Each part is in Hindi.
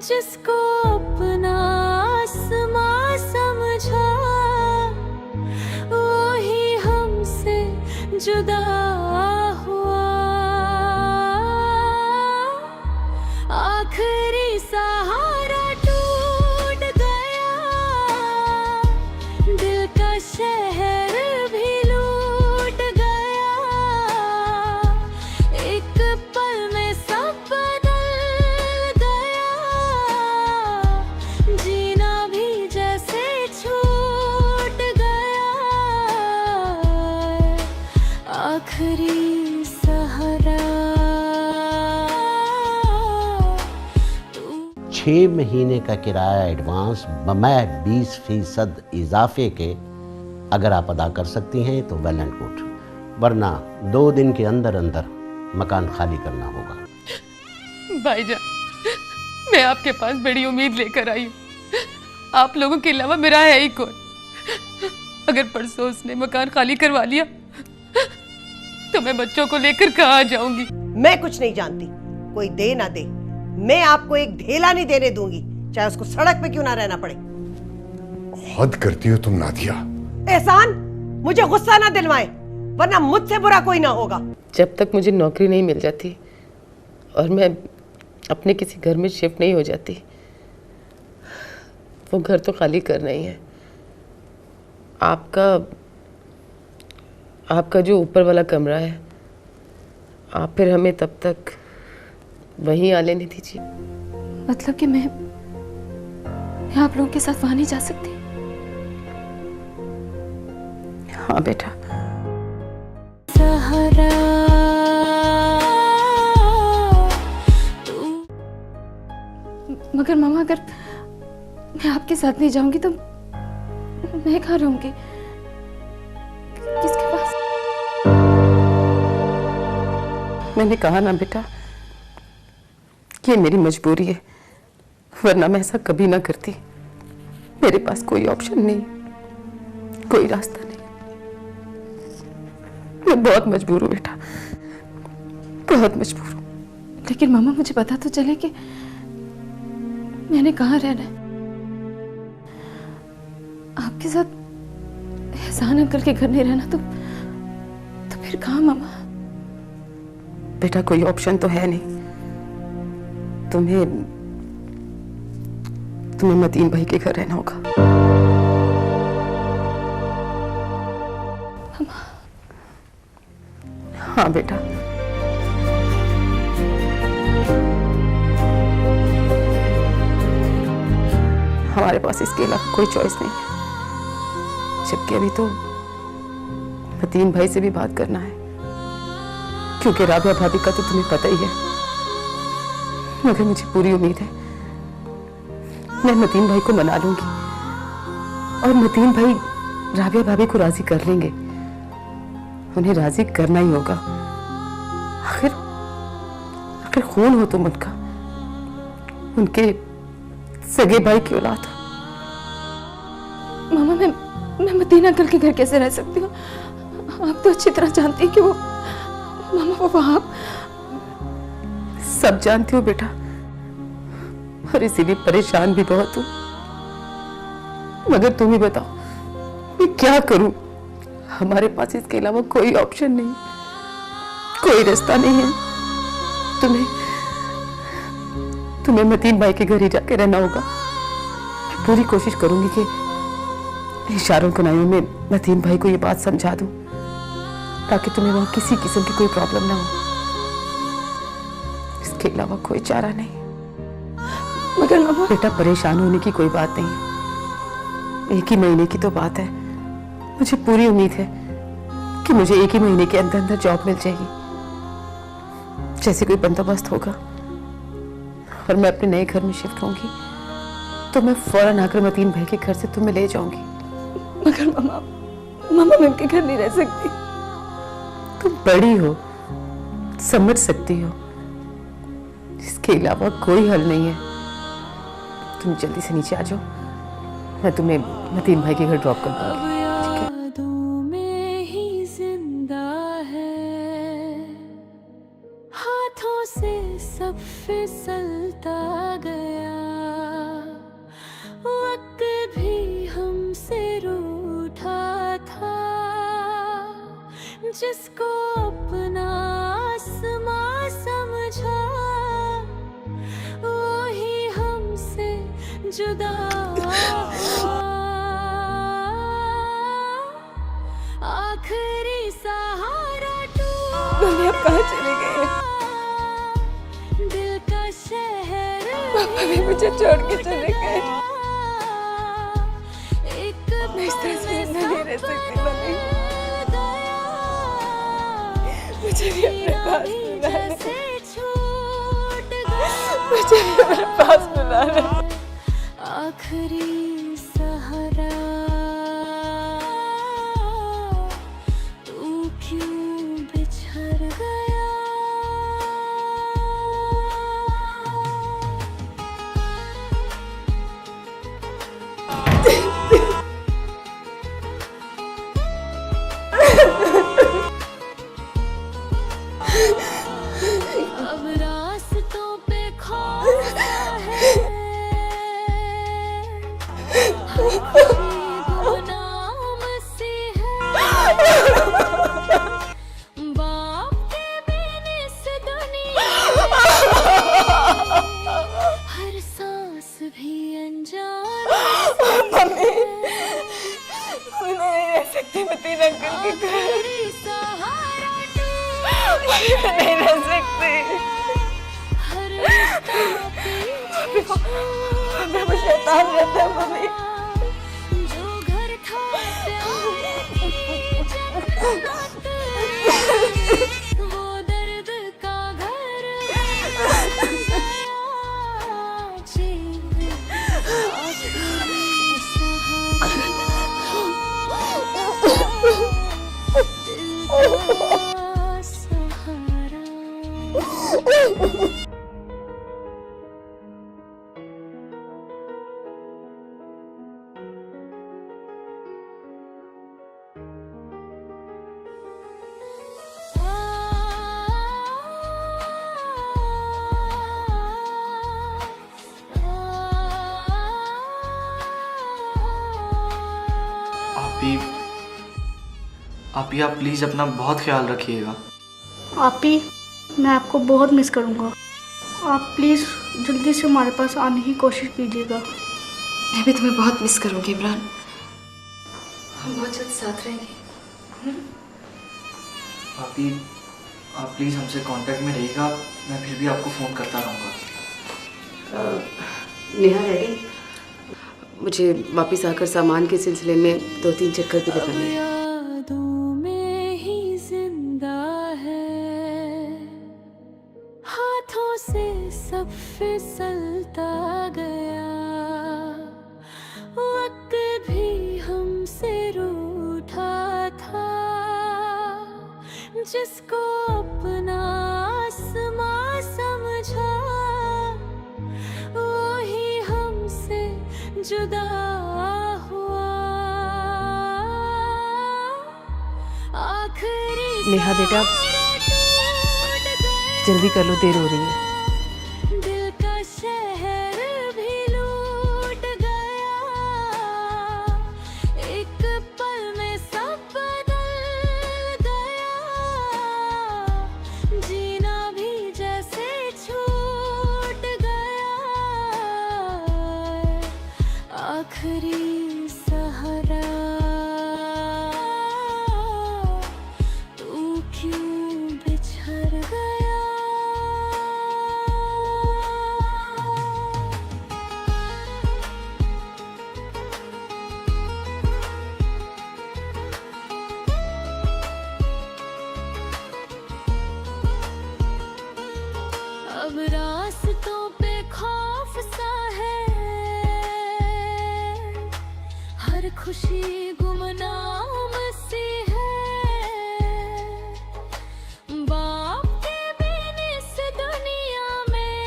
जिसको अपना आसमां समझा, वो ही हमसे जुदा हुआ। आखिरी सहारा टूट गया, दिल का शहर भी लूट गया। एक पल में सब बदल गया, जीना भी जैसे छूट गया। आखिरी सहारा 6 महीने का किराया एडवांस बमै 20% इजाफे के अगर आप अदा कर सकती हैं तो वेल एंड गुड, वरना 2 दिन के अंदर अंदर मकान खाली करना होगा। भाईजान, मैं आपके पास बड़ी उम्मीद लेकर आई हूँ। आप लोगों के अलावा मेरा है ही कौन? अगर परसों उसने मकान खाली करवा लिया तो मैं बच्चों को लेकर कहाँ जाऊंगी? मैं कुछ नहीं जानती, कोई दे ना दे, मैं आपको एक ढेला नहीं देने दूंगी, चाहे उसको सड़क पे क्यों ना रहना पड़े। हद करती हो तुम नादिया। एहसान, मुझे गुस्सा ना दिलवाएं, वरना मुझसे बुरा कोई ना होगा। जब तक मुझे नौकरी नहीं मिल जाती और मैं अपने किसी घर में शिफ्ट नहीं हो जाती, वो घर तो खाली करना ही है। आपका जो ऊपर वाला कमरा है, आप फिर हमें तब तक वहीं आ लेने दीजिए। मतलब कि मैं आप लोगों के साथ वहां नहीं जा सकती? हाँ बेटा। सहारा मगर मामा, अगर मैं आपके साथ नहीं जाऊंगी तो मैं कहाँ रहूंगी? किसके पास? मैंने कहा ना बेटा, ये मेरी मजबूरी है, वरना मैं ऐसा कभी ना करती। मेरे पास कोई ऑप्शन नहीं, कोई रास्ता नहीं। मैं बहुत मजबूर हूँ बेटा, बहुत मजबूर हूँ। लेकिन मामा, मुझे पता तो चले कि मैंने कहाँ रहना है। आपके साथ एहसान अंकल के घर नहीं रहना तो फिर कहाँ मामा? बेटा कोई ऑप्शन तो है नहीं। तुम्हें मतीन भाई के घर रहना होगा। हाँ बेटा। हमारे पास इसके अलावा कोई चॉइस नहीं है, जबकि अभी तो मतीन भाई से भी बात करना है, क्योंकि राबिया भाभी का तो तुम्हें पता ही है। मगर मुझे पूरी उम्मीद है मैं मतीन भाई को मना लूंगी और मतीन भाई राबिया भाभी को राजी कर लेंगे। उन्हें राजी करना ही होगा। आखिर खून हो तुम उनका, उनके सगे भाई की औलाद। मामा, मैं मदीना अंकल के घर कैसे रह सकती हूँ? आप तो अच्छी तरह जानती हैं कि वो वहां। सब जानती हो बेटा, और इसीलिए परेशान भी बहुत हूं। मगर तुम ही बताओ, मैं क्या करूं? हमारे पास इसके अलावा कोई ऑप्शन नहीं, कोई रास्ता नहीं है। तुम्हें मतीन भाई के घर ही जाके रहना होगा। मैं पूरी कोशिश करूंगी कि इशारों को नहीं में मतीन भाई को ये बात समझा दूं, ताकि तुम्हें वहां किसी किस्म की कोई प्रॉब्लम ना हो। इसके अलावा कोई चारा नहीं। मगर मामा, बेटा परेशान होने की कोई बात नहीं है। 1 ही महीने की तो बात है। मुझे पूरी उम्मीद है कि मुझे 1 ही महीने के अंदर अंदर जॉब मिल जाएगी। जैसे कोई बंदोबस्त होगा और मैं अपने नए घर में शिफ्ट होंगी तो मैं फौरन आकर मतीन भाई के घर से तुम्हें ले जाऊंगी। मगर मामा, मैं उनके घर नहीं रह सकती। तुम बड़ी हो, समझ सकती हो, इसके अलावा कोई हल नहीं है। तुम जल्दी से नीचे आ जाओ, मैं तुम्हें मतीन भाई के घर ड्रॉप कर दूंगी। यादों में ही जिंदा है, हाथों से सब फिसलता गया। जिसको अपना आसमां समझा वो ही हमसे जुदा हुआ। आखिरी सहारा मम्मी अब कहाँ चले गए? दिल का शहर पापा भी मुझे छोड़ के चले गए। एक मैं इस तरह से नहीं रह सकती मम्मी। मुझे भी अपने पास बुला ले। मुझे भी अपने पास बुला ले। आखिरी सहारा तू क्यों बिछड़ गया। अब रास्तों पे खौफ है, गुमनाम सी है। बाप के बिन इस दुनिया हर सांस भी अनजान मम्मी मैं नहीं रह सकती मतीन अंकल के घर। आखिरी सहारा मैं नहीं रह सकती। हर रिश्ता पीछे मैं वो शैतान रहता है मम्मी। जो घर था प्यार की जन्नत, वो दर्द का घर बन गया। जीवन आखिरी सहारा दिल का सहारा। आप प्लीज़ अपना बहुत ख्याल रखिएगा। आपी मैं आपको बहुत मिस करूँगा। आप प्लीज़ जल्दी से हमारे पास आने की कोशिश कीजिएगा। मैं भी तुम्हें बहुत मिस करूँगी इमरान। हम बहुत जल्द साथ रहेंगे। आप प्लीज़ हमसे कांटेक्ट में रहिएगा। मैं फिर भी आपको फ़ोन करता रहूँगा। नेहा रेडी? मुझे वापस आकर सामान के सिलसिले में 2-3 चक्कर भी लगाने हैं। यादों में ही जिंदा है, हाथों से सब फिसलता गया। वक्त भी हमसे रूठा था, जिसको अपना आसमां समझा वो ही हमसे जुदा हुआ। आखिरी नेहा बेटा जल्दी कर लो, देर हो रही है। दिल का शहर भी लूट गया। एक पल में सब बदल गया। जीना भी जैसे छूट गया। आखिरी सहारा तू क्यों बिछड़ गया। अब रास्तों पे खौफ सा है, हर खुशी गुमनाम सी है। बाप के बिन इस दुनिया में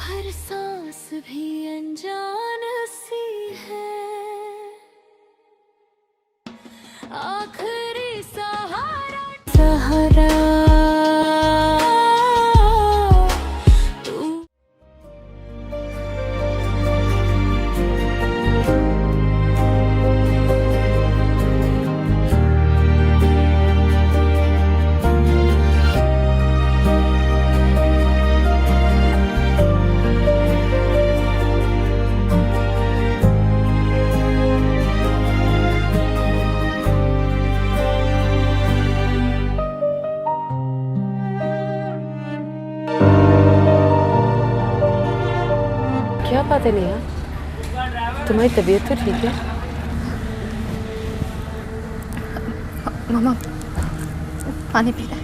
हर सांस भी अनजान सी है। आखिरी सहारा सहारा बात है नेहा? तुम्हारी तबीयत तो ठीक है? मामा पानी पी रहा है।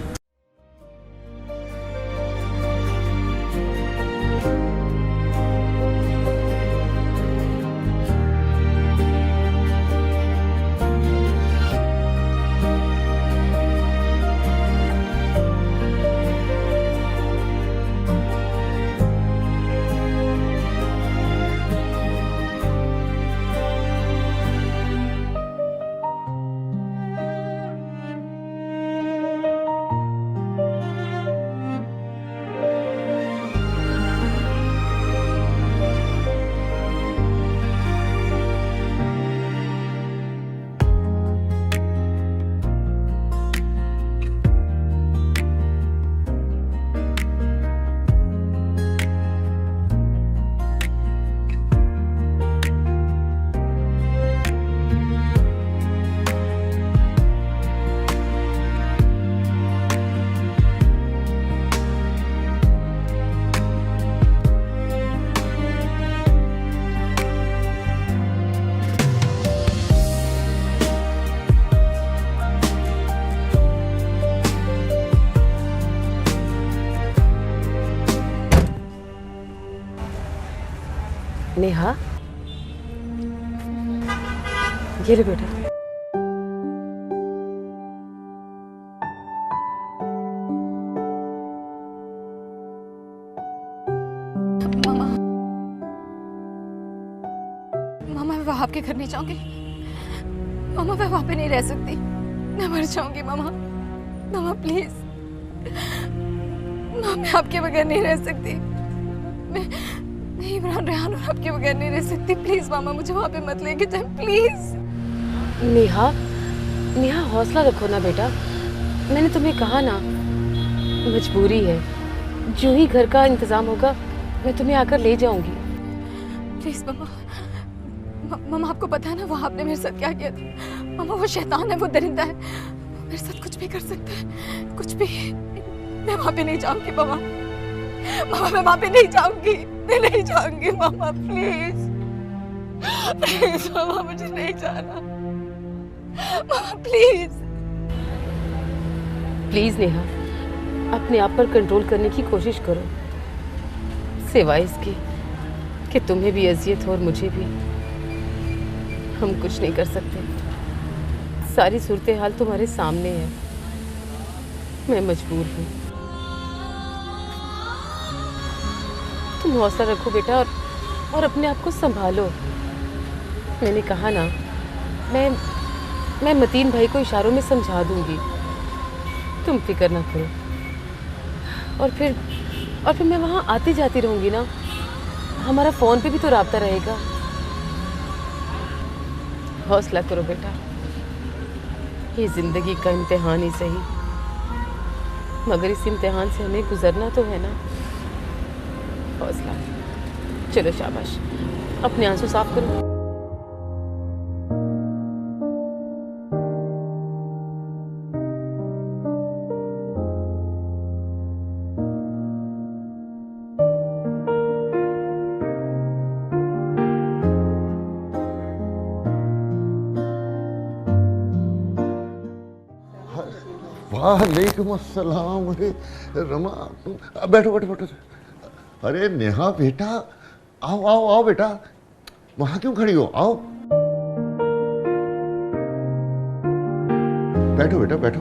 नेहा, ये ले बेटा। मामा मामा मैं वहाँ आपके घर नहीं जाऊंगी। मामा मैं वहाँ पे नहीं रह सकती, मैं मर जाऊंगी। मामा मामा प्लीज, मामा मैं आपके बगैर नहीं रह सकती। मैं इमरान रेहान और आपके बगैर नहीं रह सकती। प्लीज मामा मुझे वहाँ पे मत लेके जाए प्लीज। नेहा, नेहा हौसला रखो ना बेटा। मैंने तुम्हें कहा ना, मजबूरी है। जो ही घर का इंतजाम होगा मैं तुम्हें आकर ले जाऊंगी। प्लीज मामा। मामा आपको पता है ना वो आपने मेरे साथ क्या किया था? मामा वो शैतान है, वो दरिंदा है, वो मेरे साथ कुछ भी कर सकता है, कुछ भी। मैं वहाँ पे नहीं जाऊंगी मामा। मामा मैं वहाँ पे नहीं जाऊंगी, मैं नहीं जाऊंगी मामा प्लीज प्लीज मामा मुझे नहीं जाना मामा प्लीज। प्लीज नेहा, अपने आप पर कंट्रोल करने की कोशिश करो। सिवाय इसके कि तुम्हें भी अजियत हो और मुझे भी, हम कुछ नहीं कर सकते। सारी सूरत हाल तुम्हारे सामने है। मैं मजबूर हूँ। तुम हौसला रखो बेटा और अपने आप को संभालो। मैंने कहा ना, मैं मतीन भाई को इशारों में समझा दूंगी। तुम फिक्र ना करो। और फिर मैं वहाँ आती जाती रहूंगी ना। हमारा फोन पे भी तो राब्ता रहेगा। हौसला करो बेटा। ये जिंदगी का इम्तिहान ही सही, मगर इस इम्तिहान से हमें गुजरना तो है ना। हौसला। चलो शाबाश, अपने आंसू साफ करो। वालेकुम अस्सलाम। अरे रमा, बैठो बैठो बैठो। अरे नेहा बेटा, आओ आओ आओ बेटा। वहां क्यों खड़ी हो? आओ बैठो बेटा बैठो।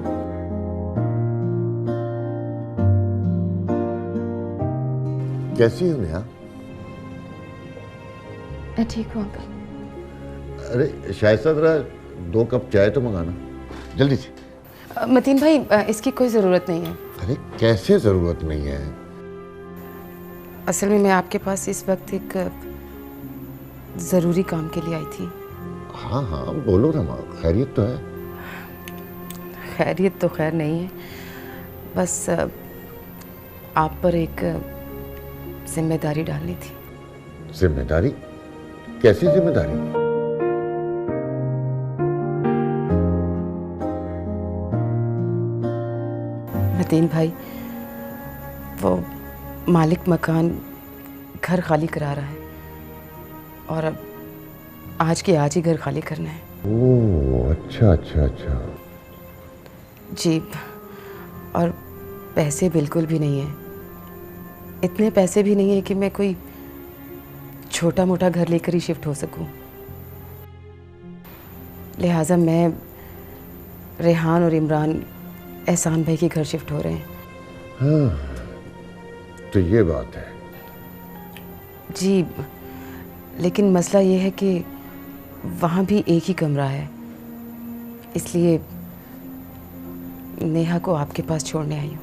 कैसी हो नेहा? मैं ठीक हूँ अंकल। अरे शायद जरा 2 कप चाय तो मंगाना जल्दी से। मतीन भाई, इसकी कोई ज़रूरत नहीं है। अरे कैसे ज़रूरत नहीं है? असल में मैं आपके पास इस वक्त एक ज़रूरी काम के लिए आई थी। हाँ हाँ बोलो रमा, खैरियत तो है? खैरियत तो खैर नहीं है, बस आप पर एक जिम्मेदारी डालनी थी। जिम्मेदारी? कैसी जिम्मेदारी? मतीन भाई, वो मालिक मकान घर खाली करा रहा है और अब आज के आज ही घर खाली करना है। ओह अच्छा अच्छा अच्छा। जी, और पैसे बिल्कुल भी नहीं है। इतने पैसे भी नहीं है कि मैं कोई छोटा मोटा घर लेकर ही शिफ्ट हो सकूं। लिहाजा मैं, रेहान और इमरान एहसान भाई के घर शिफ्ट हो रहे हैं। हाँ, तो ये बात है। जी, लेकिन मसला ये है कि वहाँ भी एक ही कमरा है, इसलिए नेहा को आपके पास छोड़ने आई हूँ।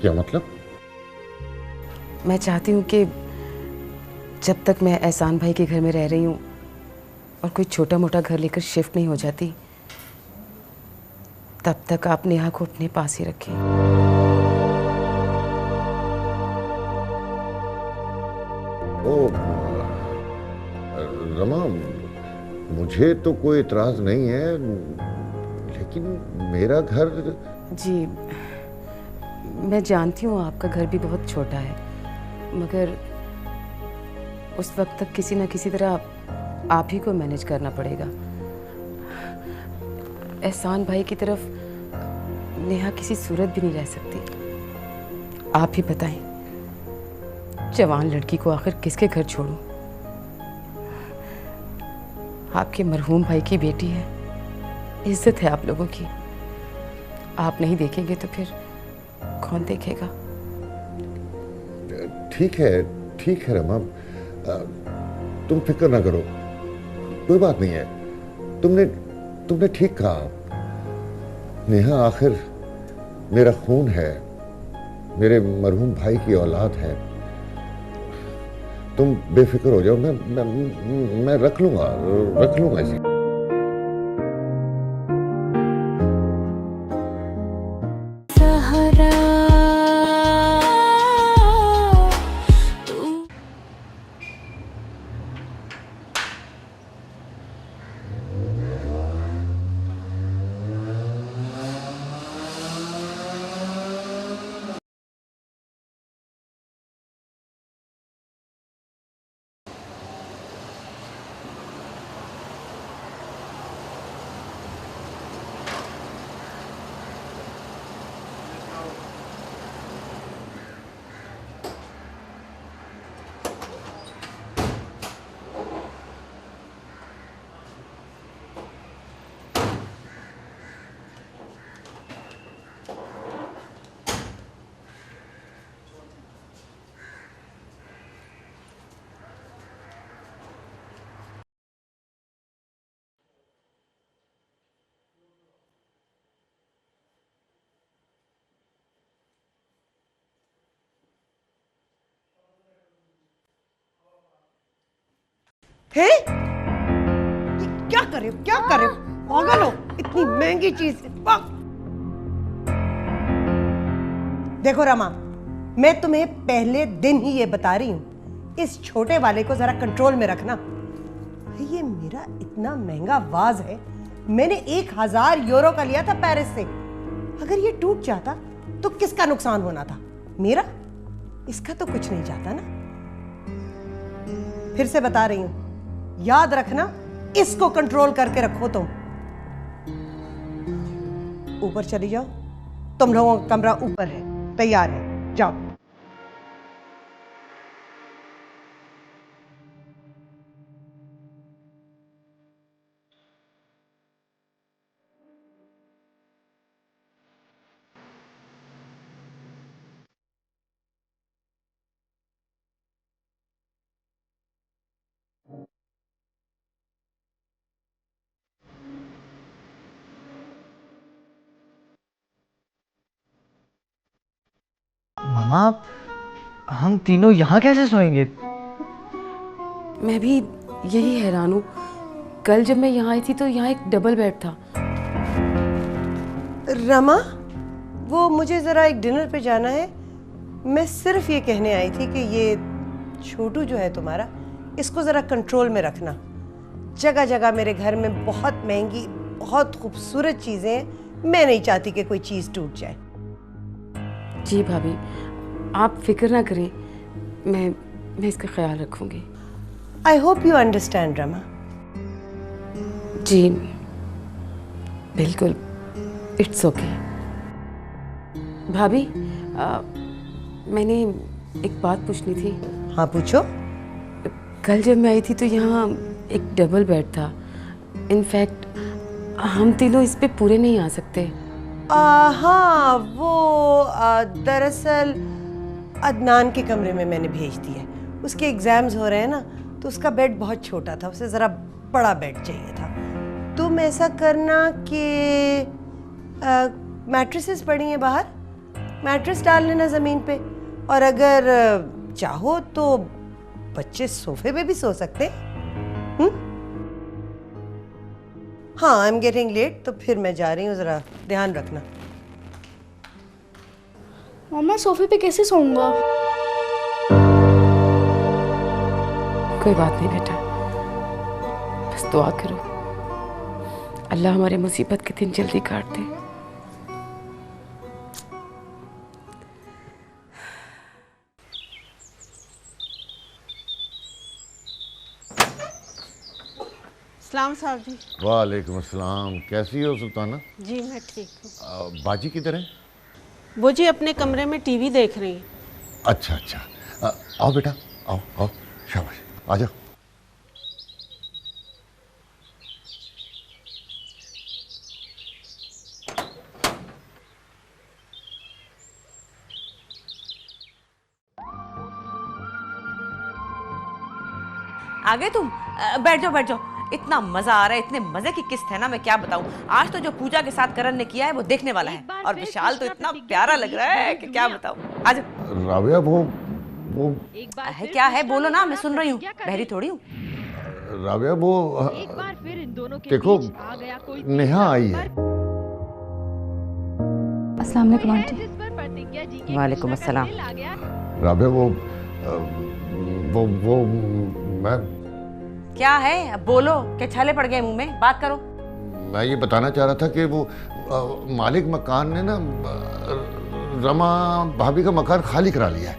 क्या मतलब? मैं चाहती हूँ कि जब तक मैं एहसान भाई के घर में रह रही हूँ और कोई छोटा मोटा घर लेकर शिफ्ट नहीं हो जाती, तब तक आप नेहा को अपने पास ही रखें। ओ रमा, मुझे तो कोई इतराज नहीं है, लेकिन मेरा घर। जी, मैं जानती हूँ आपका घर भी बहुत छोटा है, मगर उस वक्त तक किसी न किसी तरह आप ही को मैनेज करना पड़ेगा। एहसान भाई की तरफ नेहा किसी सूरत भी नहीं रह सकती। आप ही बताएं, जवान लड़की को आखिर किसके घर छोड़ूं? आपके मरहूम भाई की बेटी है, इज्जत है आप लोगों की। आप नहीं देखेंगे तो फिर कौन देखेगा? ठीक है रमा, तुम फिक्र ना करो, कोई बात नहीं है। तुमने ठीक कहा। नेहा आखिर मेरा खून है, मेरे मरहूम भाई की औलाद है। तुम बेफिक्र हो जाओ, मैं रख लूंगा इसे। हे? ये क्या कर रहे हो? पागल हो? इतनी महंगी चीज। देखो रमा, मैं तुम्हें पहले दिन ही ये बता रही हूं, इस छोटे वाले को जरा कंट्रोल में रखना। ये मेरा इतना महंगा वाज है, मैंने 1000 यूरो का लिया था पेरिस से। अगर ये टूट जाता तो किसका नुकसान होना था? मेरा? इसका तो कुछ नहीं जाता ना। फिर से बता रही हूं, याद रखना, इसको कंट्रोल करके रखो। तुम ऊपर चली जाओ, तुम लोगों का कमरा ऊपर है, तैयार है, जाओ। मामा, हम तीनों यहाँ कैसे सोएंगे? मैं भी यही हैरान हूँ। कल जब मैं यहाँ आई थी तो यहाँ एक डबल बेड था। रमा, वो मुझे जरा एक डिनर पे जाना है। मैं सिर्फ ये कहने आई थी कि ये छोटू जो है तुम्हारा, इसको जरा कंट्रोल में रखना। जगह जगह मेरे घर में बहुत महंगी, बहुत खूबसूरत चीजें हैं, मैं नहीं चाहती कि कोई चीज टूट जाए। जी भाभी, आप फिक्र ना करें, मैं मैं इसका ख्याल रखूंगी। I hope you understand Rama. जी बिल्कुल, इट्स ओके। भाभी मैंने एक बात पूछनी थी। हाँ पूछो। कल जब मैं आई थी तो यहाँ एक डबल बेड था। इनफैक्ट हम तीनों इस पे पूरे नहीं आ सकते। हाँ वो दरअसल अदनान के कमरे में मैंने भेज दी है। उसके एग्जाम्स हो रहे हैं ना, तो उसका बेड बहुत छोटा था, उसे ज़रा बड़ा बेड चाहिए था। तुम ऐसा करना कि मैट्रेसेस पड़ी हैं बाहर, मैट्रेस डाल लेना ज़मीन पे, और अगर चाहो तो बच्चे सोफे पे भी सो सकते हैं। हाँ आई एम गेटिंग लेट, तो फिर मैं जा रही हूँ, ज़रा ध्यान रखना। मम्मा सोफे पे कैसे सोऊंगा? कोई बात नहीं बेटा, बस दुआ करो अल्लाह हमारे मुसीबत के दिन जल्दी काट दे। सलाम साहब जी। वालेकुम अस्सलाम। कैसी हो सुल्ताना? जी मैं ठीक हूँ। बाजी किधर है? वो जी अपने कमरे में टीवी देख रही हैं। अच्छा अच्छा, आओ बेटा, आओ आओ, शाबाश, आ जाओ। आ गए तुम? बैठ जाओ बैठ जाओ। इतना मजा आ रहा है, इतने मजे की किस्त है ना, मैं क्या बताऊं। आज तो जो पूजा के साथ करण ने किया है वो देखने वाला है, और विशाल तो इतना प्यारा लग रहा है कि क्या बताऊं। आज राबिया वो है क्या है, बोलो ना, मैं सुन रही हूँ, बहरी थोड़ी हूँ। राबिया वो देखो नेहा आई है। अस्सलाम वालेकुम आंटी। वालेकुम अस्सलाम। राबिया वो मैं क्या है, अब बोलो, क्या छाले पड़ गए मुंह में, बात करो। मैं ये बताना चाह रहा था कि वो मालिक मकान ने ना रमा भाभी का मकान खाली करा लिया है।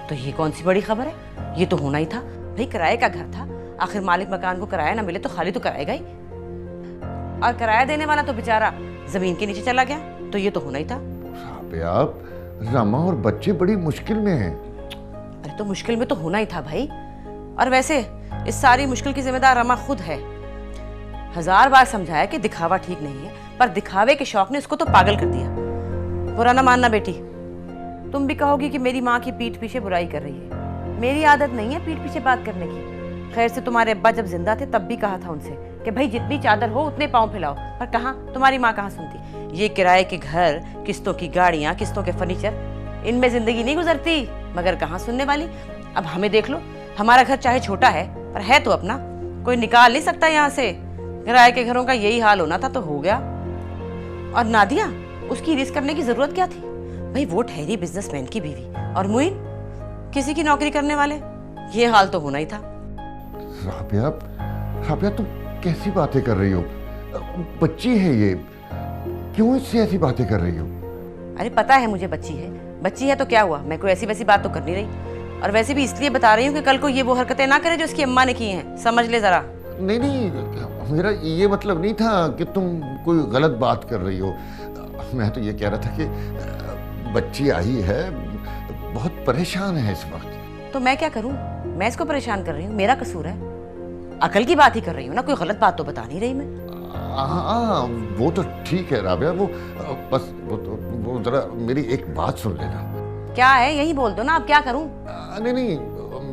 तो ये कौन सी बड़ी खबर है, ये तो होना ही था भाई, किराए का घर था, आखिर मालिक मकान को किराया ना मिले तो खाली तो कराएगा ही, और किराया देने वाला तो बेचारा जमीन के नीचे चला गया, तो ये तो होना ही था। आप रमा और बच्चे बड़ी मुश्किल में हैं। अरे तो मुश्किल में तो होना ही था भाई, और वैसे इस सारी मुश्किल की जिम्मेदार रमा खुद है। 1000 बार समझाया कि दिखावा ठीक नहीं है, पर दिखावे के शौक ने उसको तो पागल कर दिया। बुरा ना मानना बेटी, तुम भी कहोगी कि मेरी माँ की पीठ पीछे बुराई कर रही है। मेरी आदत नहीं है पीठ पीछे बात करने की। खैर से तुम्हारे अब्बा जब जिंदा थे तब भी कहा था उनसे कि भाई जितनी चादर हो उतने पाँव फैलाओ, पर कहाँ, तुम्हारी माँ कहाँ सुनती। ये किराए के घर, किस्तों की गाड़ियाँ, किस्तों के फर्नीचर, इनमें जिंदगी नहीं गुजरती, मगर कहाँ सुनने वाली। अब हमें देख लो, हमारा घर चाहे छोटा है पर है तो अपना, कोई निकाल नहीं सकता यहाँ से। किराए के घरों का यही हाल होना था तो हो गया। और नादिया, उसकी रिस्क करने की जरूरत क्या थी भाई, वो ठहरी बिजनेसमैन की बीवी, और मुइन किसी की नौकरी करने वाले, ये हाल तो होना ही था। राबिया तुम कैसी बातें कर रही हो, बच्ची है ये, क्यों इससे ऐसी बातें कर रही हो? अरे पता है मुझे बच्ची है तो क्या हुआ, मैं कोई ऐसी वैसी बात तो कर नहीं रही, और वैसे भी इसलिए बता रही हूँ कि कल को ये वो हरकतें ना करे जो उसकी अम्मा ने की हैं, समझ ले जरा। नहीं, मेरा ये मतलब नहीं था कि तुम कोई गलत बात कर रही हो। मैं तो ये कह रहा था कि बच्ची आई है, बहुत परेशान है इस वक्त। तो मैं क्या करूं, मैं इसको परेशान कर रही हूँ, मेरा कसूर है? अकल की बात ही कर रही हूँ ना, कोई गलत बात तो बता नहीं रही मैं। हाँ वो तो ठीक है राबिया, वो बस वो जरा मेरी एक बात सुन लेना। क्या है, यही बोल दो ना, अब क्या करूं? नहीं,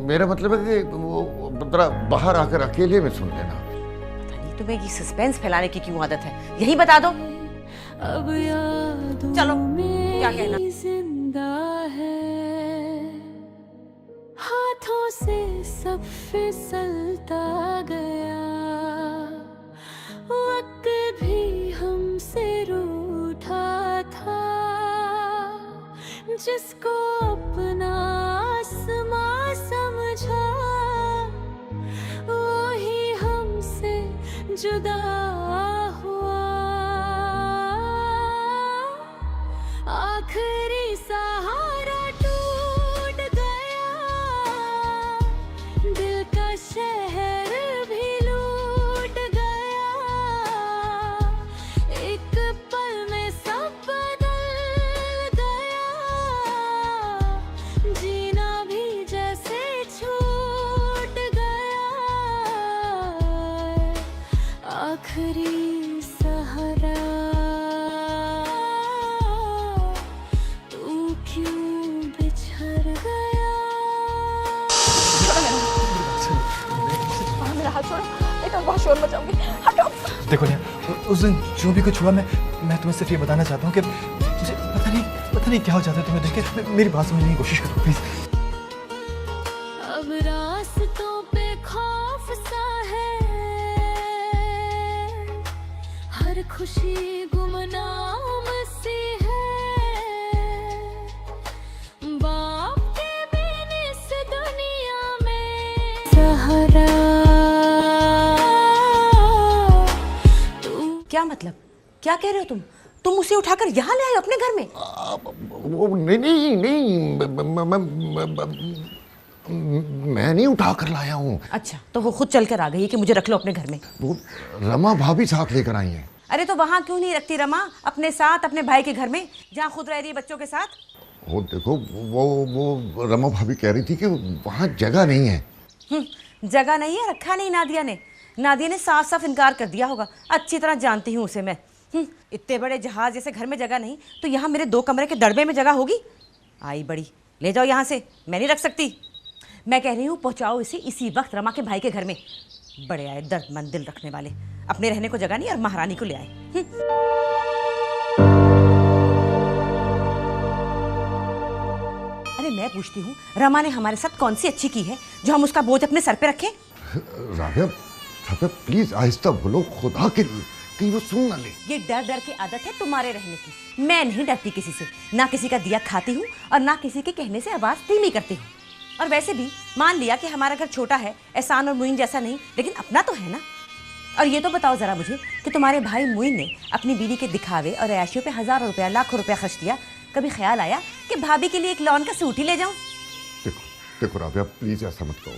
मेरा मतलब है कि वो जरा बाहर आकर अकेले में सुन लेना। पता नहीं तुम्हें ये सस्पेंस फैलाने की क्यों आदत है, यही बता दो। अब यादों चलो, क्या कहना? जिंदा है, हाथों से सब फिसलता गया, वक्त भी हमसे रूठा था, जिसको अपना आसमां समझा, वही हमसे जुदा हुआ, आखिरी सहारा टूट गया, शोर मचाऊंगी। हटो। देखो नेहा, उस दिन जो भी कुछ हुआ, मैं तुम्हें सिर्फ ये बताना चाहता हूँ कि मुझे पता नहीं क्या हो जाता है तुम्हें देख के। मेरी बात समझने की कोशिश करो प्लीज। अब रास्तों पे खौफ सा है, हर खुशी गुमनाम सी है, बाप के बिन इस दुनिया में सहारा। क्या मतलब, क्या कह रहे हो तुम उसे उठाकर यहाँ ले आए अपने घर में? वो नहीं, मैं नहीं उठा कर लाया हूँ। अच्छा, तो वो खुद चल कर आ गई है कि मुझे रख लो अपने घर में? वो रमा भाभी साथ लेकर आई हैं। अरे तो वहाँ क्यों नहीं रखती रमा अपने साथ, अपने भाई के घर में, जहाँ खुद रह रही है बच्चों के साथ? वो देखो, वो रमा भाभी कह रही थी कि वहाँ जगह नहीं है। जगह नहीं है, रखा नहीं नादिया ने साफ साफ इनकार कर दिया होगा। अच्छी तरह जानती हूँ उसे मैं। इतने बड़े जहाज जैसे घर में जगह नहीं तो यहाँ मेरे 2 कमरे के दड़बे में जगह होगी? आई बड़ी, ले जाओ यहाँ से, मैं नहीं रख सकती। मैं कह रही हूँ पहुँचाओ इसे इसी वक्त रमा के भाई के घर में। बड़े आए दर्दमंद दिल रखने वाले, अपने रहने को जगह नहीं और महारानी को ले आए। अरे मैं पूछती हूँ, रमा ने हमारे साथ कौन सी अच्छी की है जो हम उसका बोझ अपने सर पे रखें? राबिया प्लीज आहिस्ता बोलो, खुदा के लिए, कहीं वो सुन ना ले। ये डर डर की आदत है तुम्हारे रहने की। मैं नहीं डरती किसी से, ना किसी का दिया खाती हूँ और ना किसी के कहने से आवाज धीमी करती हूँ। और वैसे भी मान लिया कि हमारा घर छोटा है, एहसान और मुइन जैसा नहीं, लेकिन अपना तो है ना। और ये तो बताओ जरा मुझे कि तुम्हारे भाई मुइन ने अपनी बीवी के दिखावे और ऐशियों पे हज़ारों रुपया, लाखों रुपया खर्च किया। कभी ख्याल आया कि भाभी के लिए एक लॉन का सूट ही ले जाऊं? देखो राबिया प्लीज ऐसा मत कहो।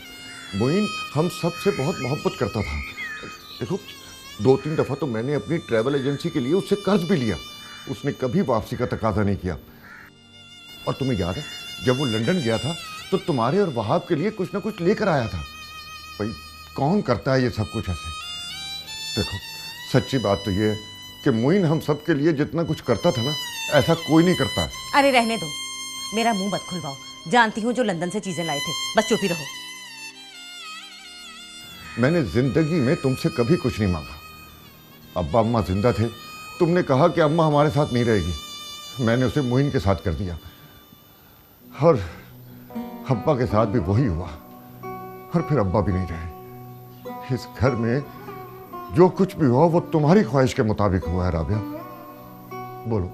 मुइन हम सबसे बहुत मोहब्बत करता था। देखो 2-3 दफा तो मैंने अपनी ट्रैवल एजेंसी के लिए उससे कर्ज भी लिया, उसने कभी वापसी का तकाजा नहीं किया। और तुम्हें याद है जब वो लंदन गया था तो तुम्हारे और वहाब के लिए कुछ ना कुछ लेकर आया था। भाई कौन करता है ये सब कुछ ऐसे? देखो सच्ची बात तो ये है कि मुइन हम सब के लिए जितना कुछ करता था ना, ऐसा कोई नहीं करता। अरे रहने दो, मेरा मुंह मत खुलवाओ। जानती हूँ जो लंदन से चीजें लाए थे, बस चुप ही रहो। मैंने जिंदगी में तुमसे कभी कुछ नहीं मांगा। अब्बा अम्मा जिंदा थे, तुमने कहा कि अम्मा हमारे साथ नहीं रहेगी, मैंने उसे मुइन के साथ कर दिया। और अब्बा के साथ भी वही हुआ, और फिर अब्बा भी नहीं रहे। इस घर में जो कुछ भी हुआ वो तुम्हारी ख्वाहिश के मुताबिक हुआ है राबिया। बोलो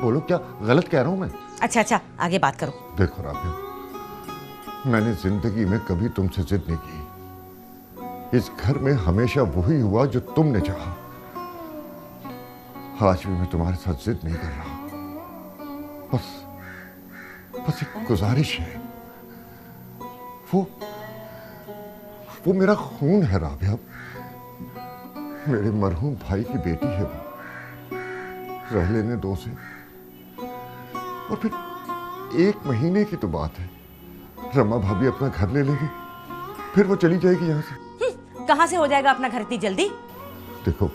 बोलो, क्या गलत कह रहा हूं मैं? अच्छा आगे बात करो। देखो राबिया, मैंने जिंदगी में कभी तुमसे जिद नहीं की। इस घर में हमेशा वही हुआ जो तुमने चाहा। आज भी मैं तुम्हारे साथ जिद नहीं कर रहा, बस एक गुजारिश है। वो मेरा खून है राबिया, मेरे मरहूम भाई की बेटी है वो। रह लेने दो से, और फिर 1 महीने की तो बात है, रमा भाभी अपना घर ले लेगी, फिर वो चली जाएगी यहाँ से। कहाँ से हो जाएगा अपना घर इतनी जल्दी? देखो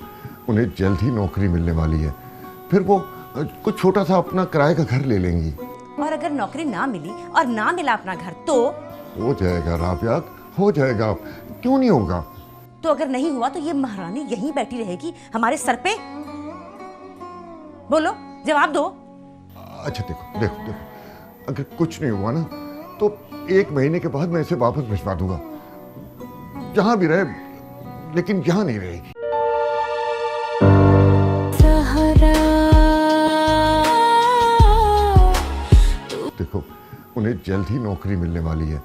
उन्हें जल्द ही नौकरी मिलने वाली है, फिर वो कुछ छोटा सा अपना किराए का घर ले लेंगी। और अगर नौकरी ना मिली और ना मिला अपना घर तो? हो जाएगा राबिया, हो जाएगा, क्यों नहीं होगा? तो अगर नहीं हुआ तो ये महारानी यहीं बैठी रहेगी हमारे सर पे? बोलो, जवाब दो। अच्छा देखो, अगर कुछ नहीं हुआ ना तो 1 महीने के बाद मैं इसे वापस भिजवा दूंगा, जहां भी रहे, लेकिन यहां नहीं रहेगी। देखो उन्हें जल्द ही नौकरी मिलने वाली है,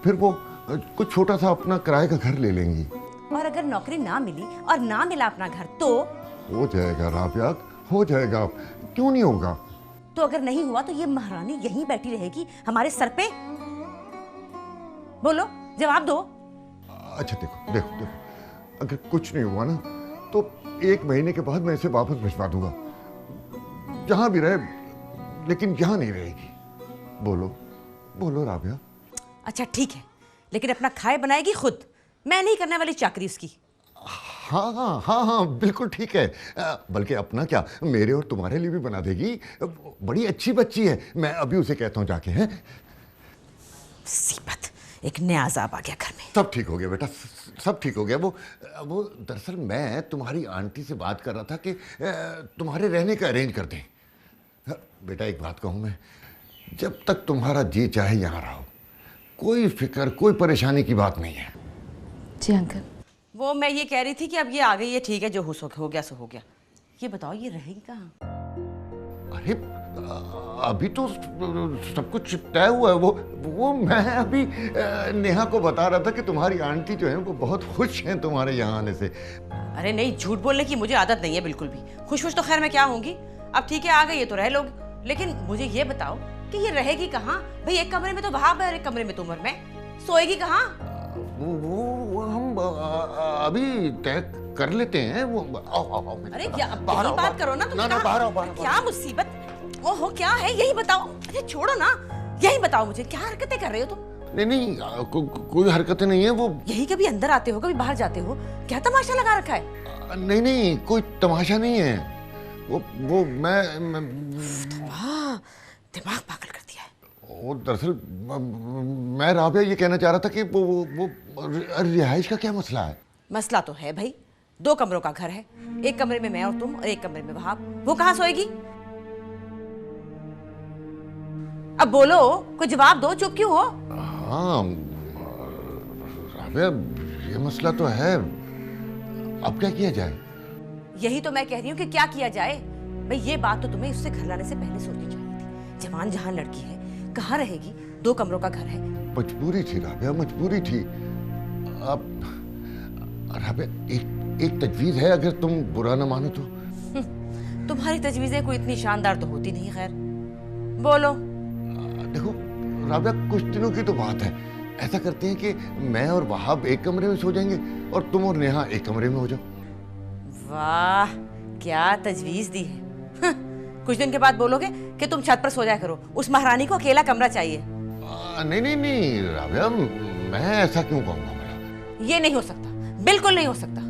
फिर वो कुछ छोटा सा अपना किराए का घर ले लेंगी। और अगर नौकरी ना मिली और ना मिला अपना घर तो? हो जाएगा राबिया, हो जाएगा, क्यों नहीं होगा? तो अगर नहीं हुआ तो ये महारानी यहीं बैठी रहेगी हमारे सर पे? बोलो, जवाब दो। अच्छा देखो, अगर कुछ नहीं हुआ ना तो 1 महीने के बाद मैं इसे वापस भिजवा दूंगा, जहां भी रहे, लेकिन यहां नहीं रहेगी। बोलो राबिया। अच्छा ठीक है, लेकिन अपना खाए बनाएगी खुद, मैं नहीं करने वाली चाकरी उसकी। हाँ बिल्कुल ठीक है, बल्कि अपना क्या, मेरे और तुम्हारे लिए भी बना देगी। बड़ी अच्छी बच्ची है, मैं अभी उसे कहता हूँ जाके। हैं सीपत, एक नया अजाब आ गया घर में। सब ठीक हो गया बेटा, सब ठीक हो गया। वो दरअसल मैं तुम्हारी आंटी से बात कर रहा था कि तुम्हारे रहने का अरेंज कर दें। बेटा एक बात कहूँ मैं, जब तक तुम्हारा जी चाहे यहाँ रहो, कोई फिक्र कोई परेशानी की बात नहीं है। जी अंकल। वो मैं ये कह रही थी कि अब ये आ गई है, ठीक है, जो हो गया सो हो गया। ये बताओ ये रहेगी कहाँ? अरे अभी तो सब कुछ तय हुआ है। वो मैं अभी नेहा को बता रहा था कि तुम्हारी आंटी जो है वो बहुत खुश हैं तुम्हारे यहाँ आने से। अरे नहीं, झूठ बोलने की मुझे आदत नहीं है बिल्कुल भी। खुश खुश तो खैर मैं क्या होंगी, अब ठीक है आ गई है तो रह लोग, लेकिन मुझे ये बताओ कि ये रहेगी कहाँ? भाई एक कमरे में तो वहाब है और एक कमरे में तुम और मैं, सोएगी कहाँ? वो हम अभी तय कर लेते हैं। वो आओ। अरे क्या यही बात करो ना तुम। ना बाहर आओ। क्या मुसीबत, ओहो क्या है यही बताओ। अरे छोड़ो ना, यही बताओ मुझे, क्या हरकतें कर रहे हो तुम? नहीं कोई हरकतें नहीं है। वो यही कभी अंदर आते हो कभी बाहर जाते हो, क्या तमाशा लगा रखा है? नहीं कोई तमाशा नहीं है। वो मैं दिमाग पागल कर दिया है। वो दरअसल मैं राबिया ये कहना चाह रहा था कि वो रिहाइश का क्या मसला है? मसला तो है भाई, 2 कमरों का घर है, एक कमरे में मैं और तुम और एक कमरे में वहाब, वो कहाँ सोएगी? अब बोलो, कोई जवाब दो, चुप क्यों हो? हाँ राबिया ये मसला तो है, अब क्या किया जाए? यही तो मैं कह रही हूँ कि क्या किया जाए। भाई ये बात तो तुम्हें उससे घर लाने से पहले सोचनी चाहिए थी। जवान जहान लड़की है, कहाँ रहेगी, 2 कमरों का घर है। मजबूरी थी राबिया, मजबूरी थी। अब राबिया एक तजवीज है, अगर तुम बुरा ना मानो तो। तुम्हारी तजवीजें कोई इतनी शानदार तो होती नहीं, खैर बोलो। देखो राबिया कुछ दिनों की तो बात है, ऐसा करते हैं कि मैं और वहाब एक कमरे में सो जाएंगे और तुम और नेहा एक कमरे में हो जाओ। वाह क्या तजवीज दी है। कुछ दिन के बाद बोलोगे कि तुम छत पर सो जाया करो, उस महारानी को अकेला कमरा चाहिए। नहीं राबिया, मैं ऐसा क्यों कहूँगा भला? ये नहीं हो सकता, बिल्कुल नहीं हो सकता।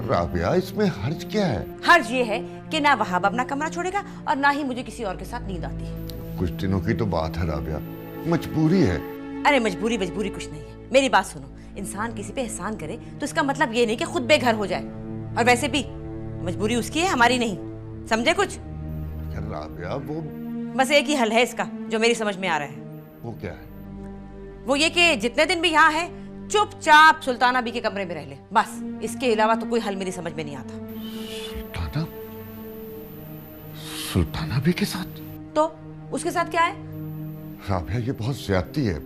राबिया इसमें हर्ज क्या है? हर्ज ये है कि ना वहाब अपना कमरा छोड़ेगा और ना ही मुझे किसी और के साथ नींद आती है। कुछ दिनों की तो बात है राबिया, मजबूरी है। अरे मजबूरी कुछ नहीं है, मेरी बात सुनो। इंसान किसी पे एहसान करे तो इसका मतलब ये नहीं कि खुद बेघर हो जाए, और वैसे भी मजबूरी उसकी है, हमारी नहीं, समझे कुछ? राबिया वो बस एक ही हल है इसका जो मेरी समझ में आ रहा है। वो क्या है? वो ये कि जितने दिन भी यहाँ है चुपचाप सुल्ताना बी के कमरे में रह ले, बस। इसके अलावा तो कोई हल मेरी समझ में नहीं आता। सुल्ताना बी के साथ? तो उसके साथ क्या है? राबिया ये बहुत ज्यादती है।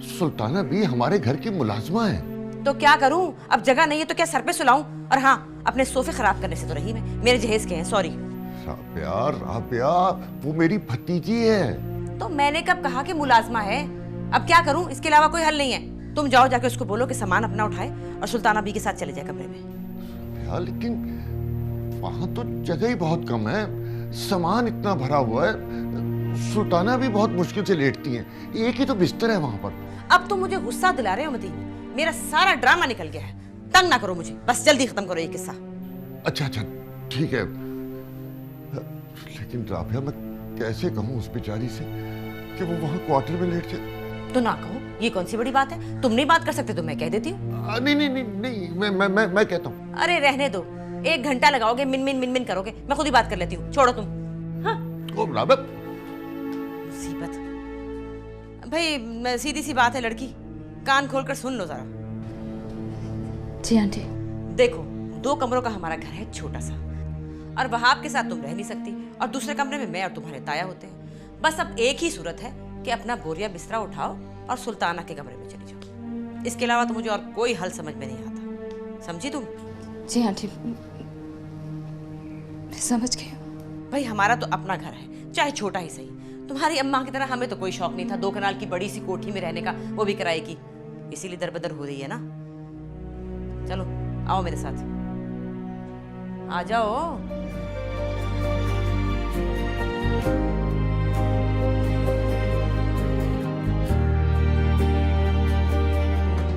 सुल्ताना बी हमारे घर की मुलाजमा है। तो क्या करूं, अब जगह नहीं है तो क्या सर पे सुलाऊं? और हाँ, अपने सोफे खराब करने से तो रही मैं, मेरे जहेज के हैं, सॉरी। राबिया वो मेरी भतीजी है। तो मैंने कब कहा कि मुलाजमा है? अब क्या करूं, इसके अलावा कोई हल नहीं है। तुम जाओ जाके उसको बोलो कि सामान अपना उठाए और सुल्ताना बी के साथ चले जाए कमरे में। यार लेकिन वहां तो जगह ही बहुत कम है, सामान इतना भरा हुआ है, सुल्ताना भी बहुत मुश्किल से लेटती हैं, एक ही तो बिस्तर है वहां पर। अब तुम मुझे गुस्सा दिला रहे हो मतीन, मेरा सारा ड्रामा निकल गया है। तंग ना करो मुझे, बस जल्दी खत्म करो ये किस्सा। अच्छा ठीक है, लेकिन राबिया मैं कैसे कहूँ उस बेचारी से कि वो वहां क्वार्टर में लेट जाए? तो ना कहो, ये कौन सी बड़ी बात है? तुम नहीं बात कर सकते तो मैं कह देती हूँ। नहीं मैं कहता हूँ। अरे रहने दो, 1 घंटा लगाओगे, मिन करोगे, मैं खुद ही बात कर लेती हूँ, छोड़ो तुम। हाँ? मुसीबत भाई, सीधी सी बात है लड़की, कान खोलकर सुन लो जरा। जी आंटी। देखो 2 कमरों का हमारा घर है छोटा सा, और वहाब के साथ तुम रह नहीं सकती, और दूसरे कमरे में मैं और तुम्हारे ताया होते हैं। बस अब एक ही सूरत है कि अपना बोरिया बिस्तरा उठाओ और सुल्ताना के कमरे में चली जाओ। इसके अलावा तो मुझे और कोई हल समझ में नहीं आता, समझी तुम? जी आंटी, समझ गई। भाई हमारा तो अपना घर है, चाहे छोटा ही सही। तुम्हारी अम्मा की तरह हमें तो कोई शौक नहीं था 2 कनाल की बड़ी सी कोठी में रहने का, वो भी किराए की, इसीलिए दरबदर हो रही है ना। चलो आओ मेरे साथ, आ जाओ।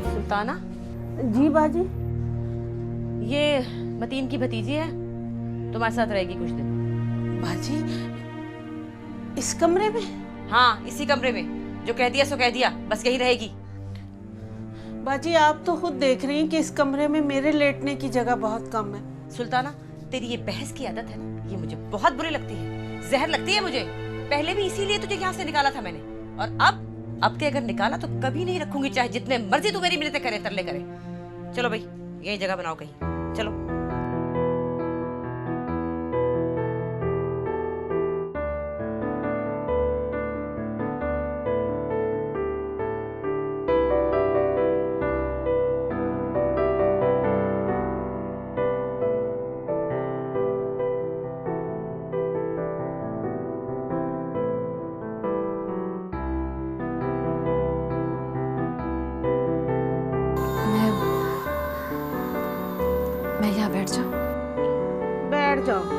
सुल्ताना। जी बाजी। ये मतीन की भतीजी है, तुम्हारे साथ रहेगी कुछ दिन। बाजी इस कमरे में? हाँ इसी कमरे में, जो कह दिया सो कह दिया, बस यही रहेगी। बाजी आप तो खुद देख रही हैं कि इस कमरे में मेरे लेटने की जगह बहुत कम है। सुल्ताना, तेरी ये बहस की आदत है ना, ये मुझे बहुत बुरी लगती है, जहर लगती है मुझे। पहले भी इसीलिए तुझे यहाँ से निकाला था मैंने, और अब के अगर निकाला तो कभी नहीं रखूंगी, चाहे जितने मर्जी तू मेरी मिन्नतें करे, तरले करे। चलो भाई, यही जगह बनाओ कहीं, चलो। मैं यहाँ बैठ जाऊँ? बैठ जाओ।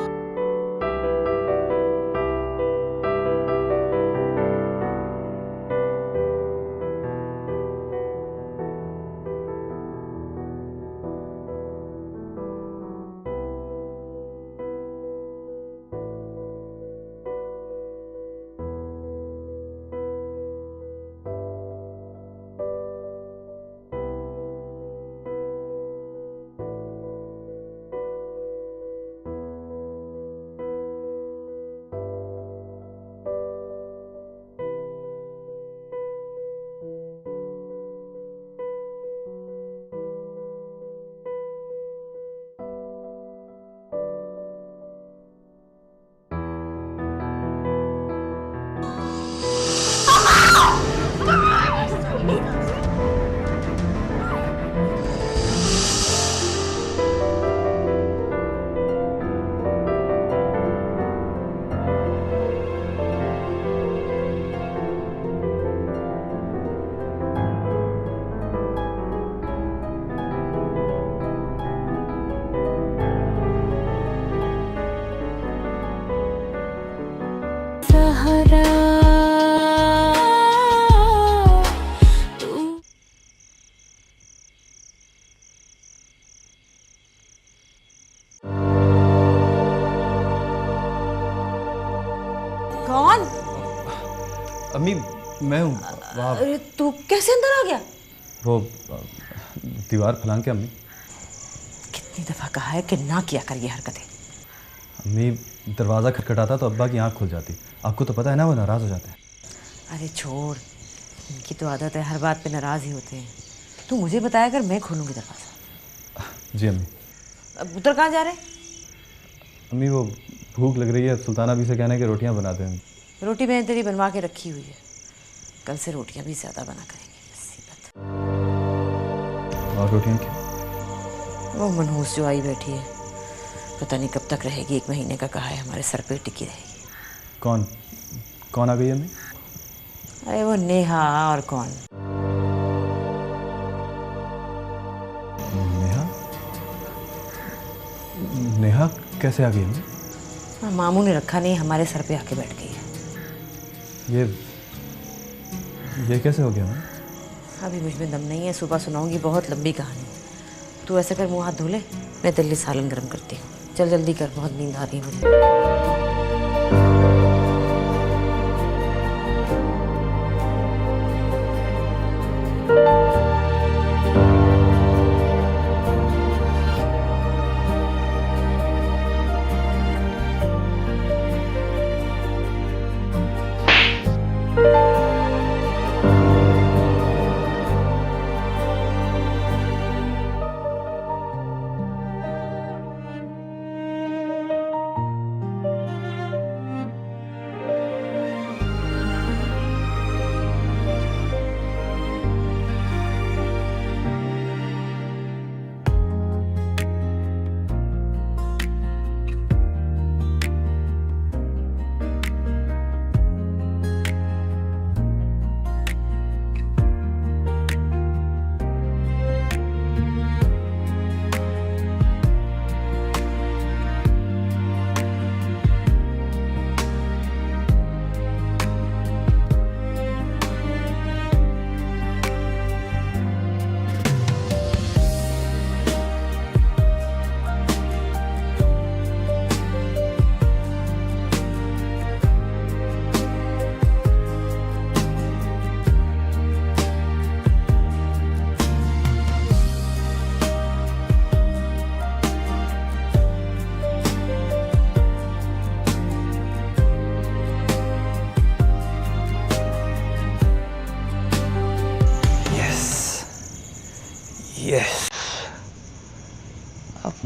कौन? अम्मी, मैं हूँ। वाह, अरे तू कैसे अंदर आ गया? वो दीवार फलांग के। अम्मी, कितनी दफा कहा है कि ना किया कर ये हरकतें। अम्मी, दरवाज़ा खटखटाता तो अब्बा की आंख खुल जाती। आपको तो पता है ना, वो नाराज़ हो जाते हैं। अरे छोड़, इनकी तो आदत है, हर बात पे नाराज़ ही होते हैं। तू मुझे बताया कर, मैं खोलूँगी दरवाज़ा। जी अम्मी। अब उधर कहाँ जा रहे हैं? अम्मी, वो भूख लग रही है, सुल्ताना भी से कहना है कि रोटियां बना दें। रोटी मैंने तेरी बनवा के रखी हुई है, कल से रोटियां भी ज़्यादा बना करेंगे। मुसीबत। और रोटियां क्यों? वो मनहूस जो आई बैठी है, पता नहीं कब तक रहेगी, 1 महीने का कहा है, हमारे सर पे टिकी रहेगी। कौन आ गई अम्मी? अरे वो नेहा, और कौन? नेहा कैसे आ गई अम्मी? मामू ने रखा नहीं, हमारे सर पे आके बैठ गई है। ये कैसे हो गया अम्मी? अभी मुझ में दम नहीं है, सुबह सुनाऊंगी, बहुत लंबी कहानी। तू ऐसा कर, मुँह हाथ धो ले, मैं तेरे लिए सालन गर्म करती हूँ। चल जल्दी कर, बहुत नींद आ रही है मुझे।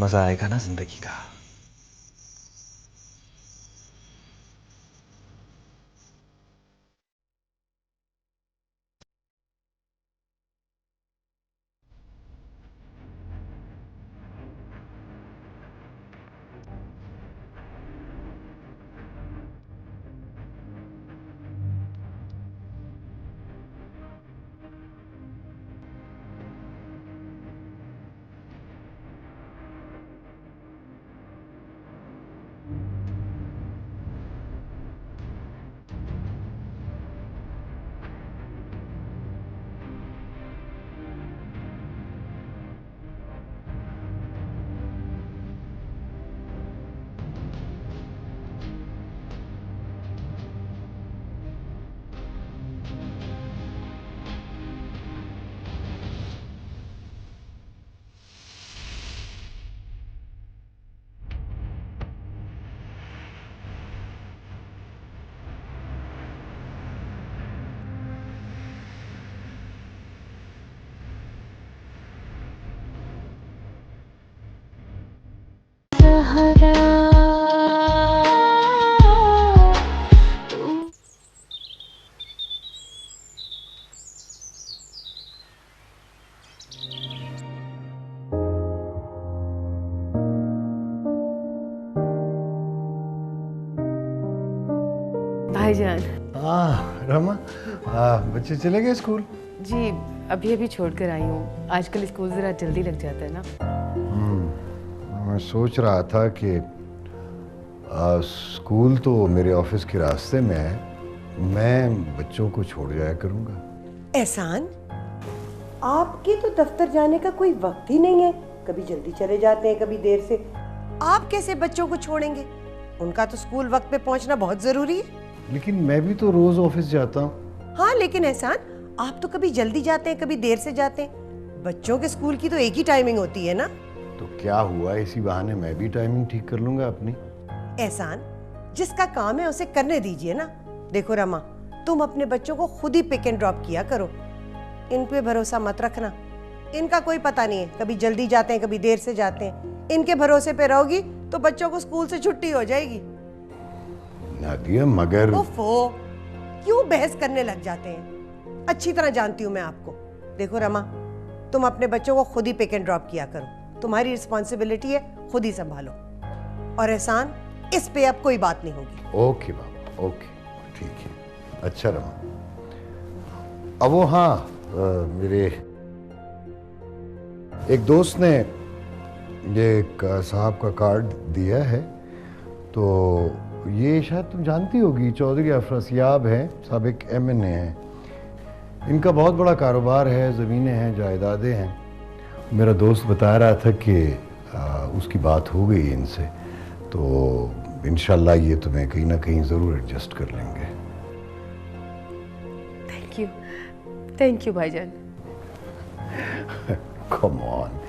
मजा आएगा ना जिंदगी का। भाईजान। रमा, बच्चे चले गए स्कूल? जी अभी अभी छोड़कर आई हूँ। आजकल स्कूल ज़रा जल्दी लग जाता है ना। मैं सोच रहा था कि स्कूल तो मेरे ऑफिस के रास्ते में है, मैं बच्चों को छोड़ जाया करूँगा। एहसान, आपके तो दफ्तर जाने का कोई वक्त ही नहीं है। कभी जल्दी चले जाते हैं, कभी देर से। आप कैसे बच्चों को छोड़ेंगे? उनका तो स्कूल वक्त पे पहुंचना बहुत जरूरी है। लेकिन मैं भी तो रोज ऑफिस जाता हूँ। हाँ लेकिन एहसान, आप तो कभी जल्दी जाते हैं, कभी देर से जाते हैं। बच्चों के स्कूल की तो एक ही टाइमिंग होती है ना। तो क्या हुआ, इसी बहाने मैं भी टाइमिंग ठीक कर लूंगा अपनी। एहसान, जिसका काम है उसे करने दीजिए ना। देखो रमा, तुम अपने बच्चों को खुद ही पिक एंड ड्रॉप किया करो। इन पे भरोसा मत रखना, इनका कोई पता नहीं है, कभी जल्दी जाते हैं, कभी देर से जाते हैं। इनके भरोसे पे रहोगी तो बच्चों को स्कूल से छुट्टी हो जाएगी। नादिया मगर ओफो, क्यों बहस करने लग जाते हैं? अच्छी तरह जानती हूँ मैं आपको। देखो रमा, तुम अपने बच्चों को खुद ही पिक एंड ड्रॉप किया करो। तुम्हारी रिस्पॉन्सिबिलिटी है, खुद ही संभालो। और एहसान, इस पे अब कोई बात नहीं होगी। ओके बाबा, ओके, ठीक है, अच्छा रमा। अब वो हाँ, मेरे एक दोस्त ने ये एक साहब का कार्ड दिया है, तो ये शायद तुम जानती होगी, चौधरी अफरसियाब हैं, साबिक MNA हैं। इनका बहुत बड़ा कारोबार है, ज़मीनें हैं, जायदादें हैं। मेरा दोस्त बता रहा था कि उसकी बात हो गई इनसे, तो इंशाल्लाह ये तुम्हें कहीं ना कहीं ज़रूर एडजस्ट कर लेंगे। थैंक यू भाईजान। कम ऑन,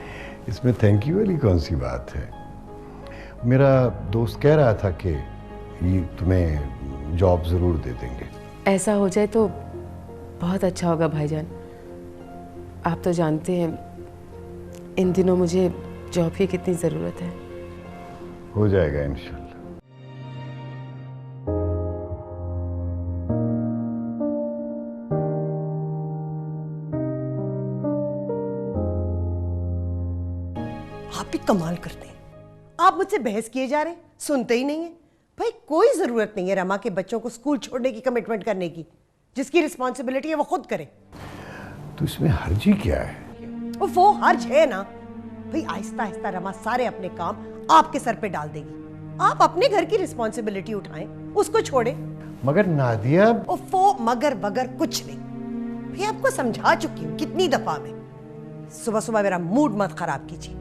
इसमें थैंक यू वाली कौन सी बात है? मेरा दोस्त कह रहा था कि ये तुम्हें जॉब ज़रूर दे देंगे। ऐसा हो जाए तो बहुत अच्छा होगा भाईजान। आप तो जानते हैं इन दिनों मुझे जॉब की कितनी ज़रूरत है। हो जाएगा इंशाल्लाह। आप भी कमाल करते हैं। आप मुझसे बहस किए जा रहे हैं, सुनते ही नहीं है। भाई कोई जरूरत नहीं है रमा के बच्चों को स्कूल छोड़ने की कमिटमेंट करने की। जिसकी रिस्पॉन्सिबिलिटी है वो खुद करे। तो इसमें हर्जी क्या है? वो हर्ज है ना भाई। आहिस्ता आहिस्ता रमा सारे अपने काम आपके सर पे डाल देगी। आप अपने घर की रिस्पॉन्सिबिलिटी उठाएं, उसको छोड़े। मगर नादिया, वो मगर वगर कुछ नहीं भाई। आपको समझा चुकी हूँ कितनी दफा में। सुबह सुबह मेरा मूड मत खराब कीजिए।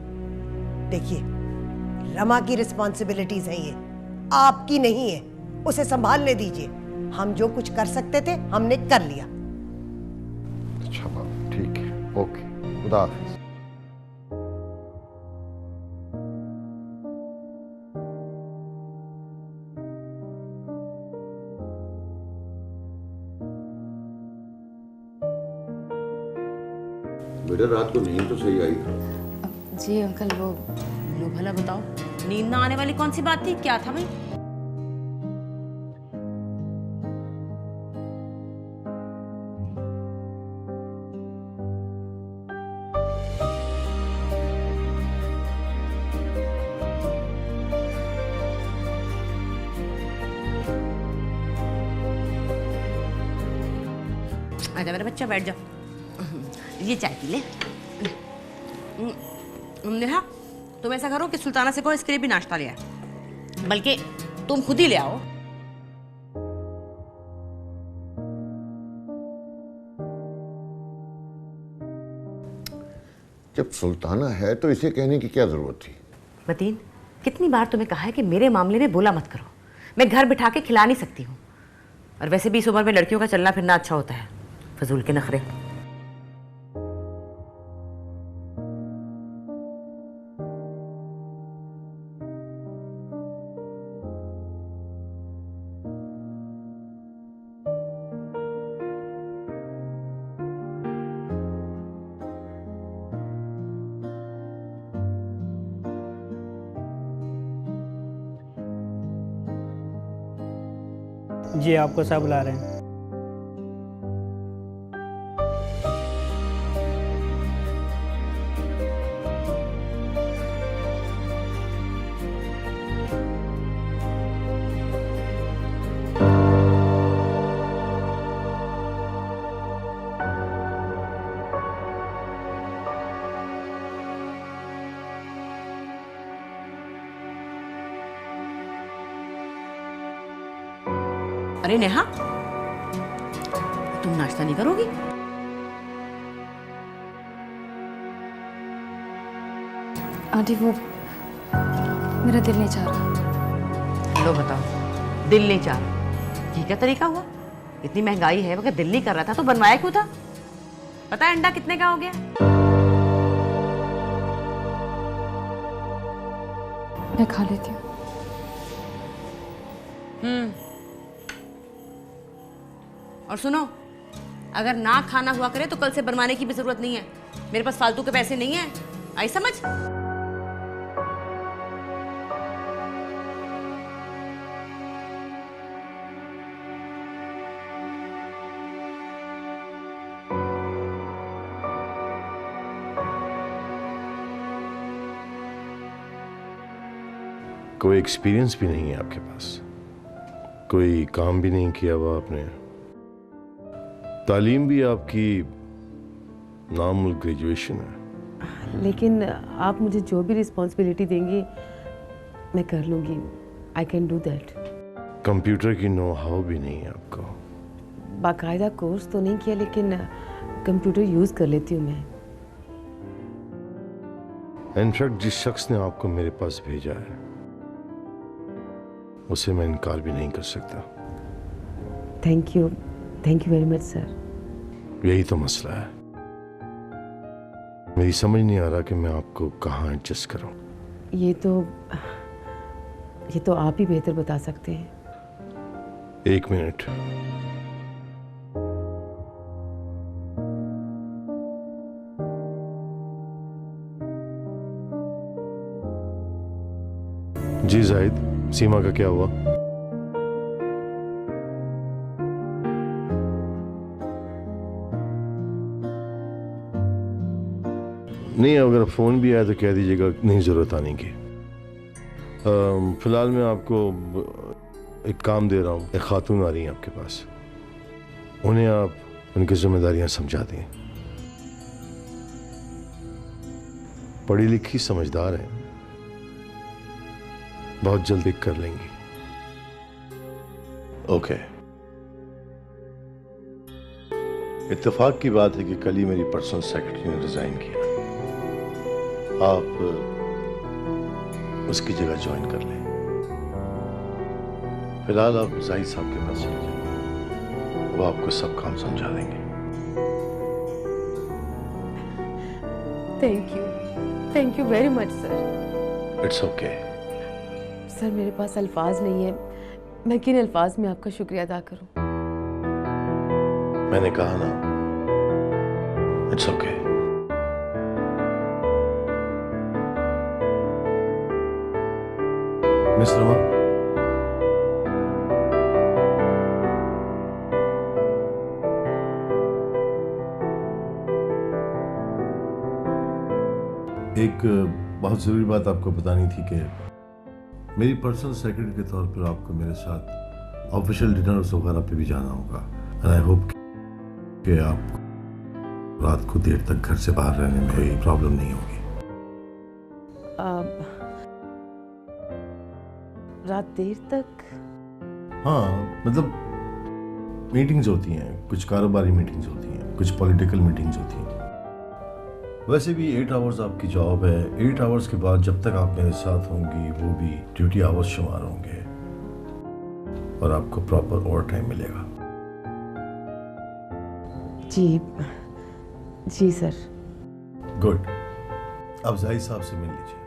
देखिए, रमा की रिस्पॉन्सिबिलिटीज हैं, ये आपकी नहीं है। उसे संभालने दीजिए। हम जो कुछ कर सकते थे हमने कर लिया। अच्छा बाबा, ठीक है, ओके, खुदा हाफिज। बेटा रात को नींद तो सही आई था? जी अंकल, वो लो भला बताओ, नींद ना आने वाली कौन सी बात थी? क्या था भाई? आजा मेरा बच्चा, बैठ जाओ, ये चाय पी ले। नेहा, तुम ऐसा करो कि सुल्ताना से कहो इसके लिए भी नाश्ता ले आए, बल्कि तुम खुद ही ले आओ। जब सुल्ताना है तो इसे कहने की क्या जरूरत थी? मतीन, कितनी बार तुम्हें कहा है कि मेरे मामले में बोला मत करो, मैं घर बिठा के खिला नहीं सकती हूँ। और वैसे भी इस उम्र में लड़कियों का चलना फिरना अच्छा होता है, फजूल के नखरे। जी आपको सब बुला रहे हैं। अरे नेहा, तुम नाश्ता नहीं करोगी? आंटी वो मेरा दिल नहीं चाह रहा। लो बताओ, दिल नहीं चाह रहा, ये क्या तरीका हुआ? इतनी महंगाई है, अगर दिल नहीं कर रहा था तो बनवाया क्यों था? पता है अंडा कितने का हो गया? मैं खा लेती हूँ। और सुनो, अगर ना खाना हुआ करे तो कल से बनवाने की भी जरूरत नहीं है। मेरे पास फालतू के पैसे नहीं है, आई समझ? कोई एक्सपीरियंस भी नहीं है आपके पास, कोई काम भी नहीं किया हुआ आपने, तालीम भी आपकी नामुल ग्रेजुएशन है। लेकिन आप मुझे जो भी रिस्पॉन्सिबिलिटी देंगी मैं कर लूँगी। I can do that. Computer की नो हाउ भी नहीं है आपको? बाकायदा कोर्स तो नहीं किया, लेकिन कंप्यूटर यूज़ कर लेती हूँ मैं। इनफैक्ट जिस शख्स ने आपको मेरे पास भेजा है उसे मैं इनकार भी नहीं कर सकता। Thank you very much sir. यही तो मसला है, मेरी समझ नहीं आ रहा कि मैं आपको कहाँ एडजस्ट करूं। ये तो आप ही बेहतर बता सकते हैं। एक मिनट। जी जाहिद, सीमा का क्या हुआ? नहीं, अगर फोन भी आया तो कह दीजिएगा नहीं जरूरत आने की। फिलहाल मैं आपको एक काम दे रहा हूँ। एक खातून आ रही है आपके पास, उन्हें आप उनकी जिम्मेदारियां समझा दें। पढ़ी लिखी समझदार है, बहुत जल्दी कर लेंगी। ओके। इत्तेफाक की बात है कि कल ही मेरी पर्सनल सेक्रेटरी ने रिजाइन किया। आप उसकी जगह ज्वाइन कर लें। फिलहाल आप जाहिद साहब के पास चले जाइए, वो आपको सब काम समझा देंगे। Thank you very much sir. It's okay. Sir मेरे पास अल्फाज नहीं है, मैं किन अल्फाज में आपका शुक्रिया अदा करूं? मैंने कहा ना, इट्स ओके। मिस रमा, एक बहुत ज़रूरी बात आपको बतानी थी कि मेरी पर्सनल सेक्रेटरी के तौर पर आपको मेरे साथ ऑफिशियल डिनर्स वगैरह पे भी जाना होगा। एंड आई होप कि आपको रात को देर तक घर से बाहर रहने में कोई प्रॉब्लम नहीं होगी। रात देर तक? हाँ, मतलब मीटिंग्स होती हैं, कुछ कारोबारी मीटिंग्स होती हैं, कुछ पॉलिटिकल मीटिंग्स होती हैं। वैसे भी 8 आवर्स आपकी जॉब है। 8 आवर्स के बाद जब तक आप मेरे साथ होंगी वो भी ड्यूटी आवर्स शुमार होंगे और आपको प्रॉपर ओवर टाइम मिलेगा। जी सर। गुड। अब जाहिद साहब से मिल लीजिए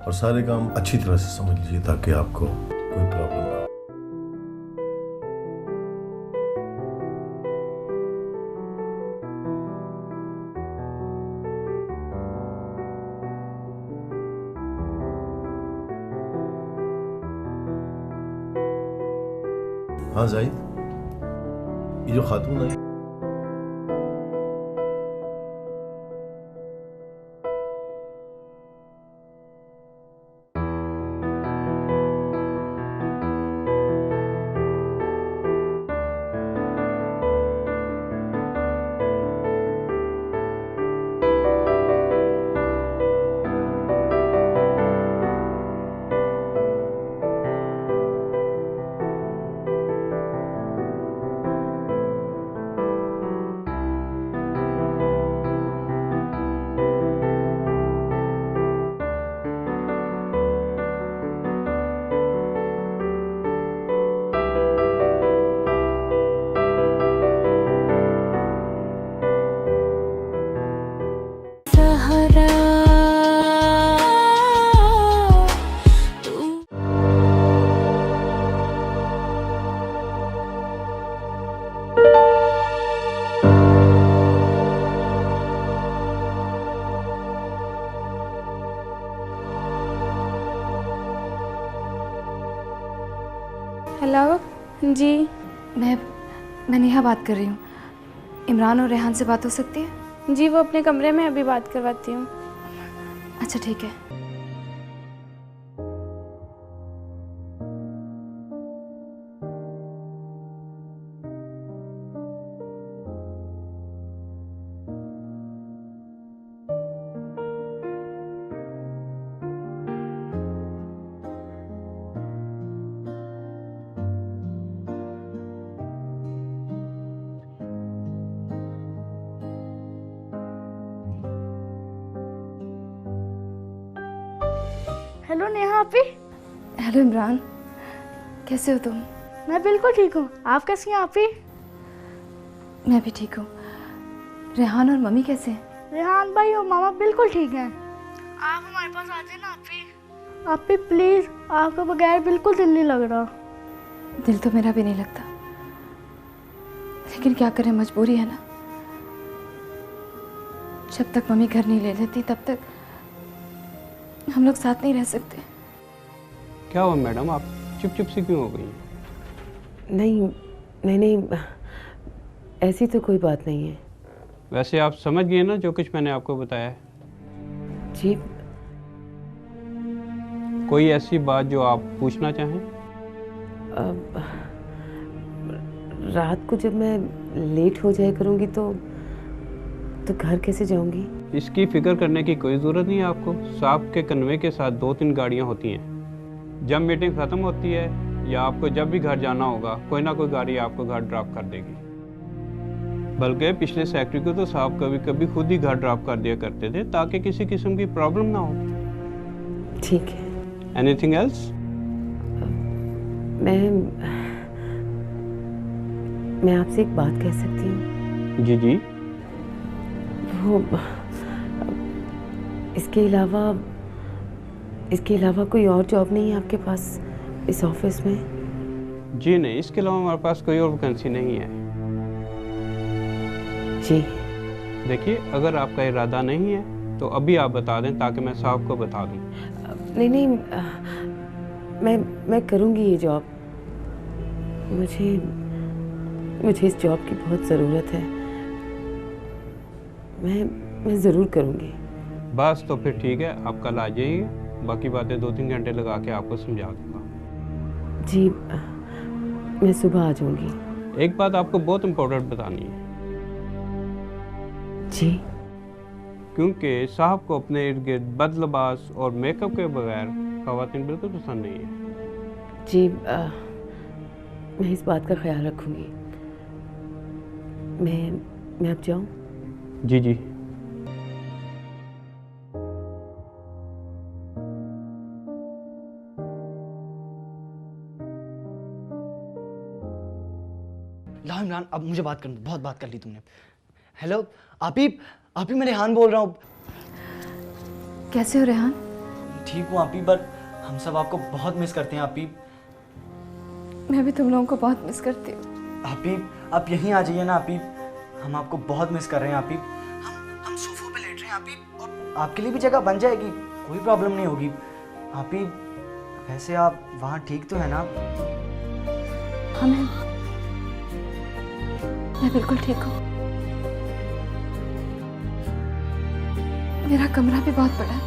और सारे काम अच्छी तरह से समझ लीजिए ताकि आपको कोई प्रॉब्लम ना हो। हाँ जाहिद, ये जो खातून है हेलो जी। मैं नेहा बात कर रही हूँ। इमरान और रेहान से बात हो सकती है? जी वो अपने कमरे में अभी बात करवाती हूँ। अच्छा ठीक है। हेलो नेहा आपी। हेलो इमरान, कैसे हो तुम? मैं बिल्कुल ठीक हूँ, आप कैसी हैं आपी? मैं भी ठीक हूँ। रेहान और मम्मी कैसे हैं? रेहान भाई और मामा बिल्कुल ठीक हैं। आप हमारे पास आ जाए ना आपी। आपी प्लीज, आपके बगैर बिल्कुल दिल नहीं लग रहा। दिल तो मेरा भी नहीं लगता, लेकिन क्या करें, मजबूरी है ना। जब तक मम्मी घर नहीं ले लेती तब तक हम लोग साथ नहीं रह सकते। क्या हुआ मैडम, आप चुप चुप सी क्यों हो गई? नहीं, ऐसी तो कोई बात नहीं है। वैसे आप समझ गए ना जो कुछ मैंने आपको बताया है? जी। कोई ऐसी बात जो आप पूछना चाहें? रात को जब मैं लेट हो जाया करूँगी तो घर कैसे जाऊँगी? इसकी फिक्र करने की कोई ज़रूरत नहीं है आपको। साहब के कन्वे के साथ 2-3 गाड़ियाँ होती हैं। जब मीटिंग ख़त्म होती है या आपको जब भी घर जाना होगा, कोई ना कोई गाड़ी आपको घर ड्रॉप कर देगी। बल्कि पिछले सेक्रेटरी को तो साहब कभी कभी खुद ही घर ड्रॉप कर दिया करते थे ताकि किसी किस्म की प्रॉब्लम ना हो। ठीक है। Anything else? मैं आपसे एक बात कह सकती हूँ? जी। वो इसके अलावा कोई और जॉब नहीं है आपके पास इस ऑफिस में? जी नहीं, इसके अलावा हमारे पास कोई और वैकेंसी नहीं है। जी देखिए, अगर आपका इरादा नहीं है तो अभी आप बता दें ताकि मैं साहब को बता दूं। नहीं, मैं करूँगी ये जॉब। मुझे इस जॉब की बहुत ज़रूरत है। मैं ज़रूर करूँगी। बस तो फिर ठीक है, आप कल आ जाइए, बाकी बातें 2-3 घंटे लगा के आपको समझा दूँगा। जी, मैं सुबह आ जाऊँगी। एक बात आपको बहुत इम्पोर्टेंट बतानी है। जी? क्योंकि साहब को अपने इर्द गिर्द बदलबास और मेकअप के बगैर ख़वातीन बिल्कुल पसंद नहीं है। जी, मैं इस बात का ख्याल रखूँगी। मैं अब जाऊँ? जी जी। लाओ इमरान, अब मुझे बात करनी, बहुत बात कर ली तुमने। हेलो आपी मैं रेहान बोल रहा हूँ। कैसे हो रेहान? ठीक हूँ आपी, पर हम सब आपको बहुत मिस करते हैं आपी। मैं भी तुम लोगों को बहुत मिस करती हूँ। आपी आप यहीं आ जाइए ना आपी, हम आपको बहुत मिस कर रहे हैं आपी। हम सोफों पे लेट रहे हैं आपी, और आपके लिए भी जगह बन जाएगी, कोई प्रॉब्लम नहीं होगी आपी। वैसे आप वहाँ ठीक तो है ना? हाँ, मैं बिल्कुल ठीक हूँ। मेरा कमरा भी बहुत बड़ा है,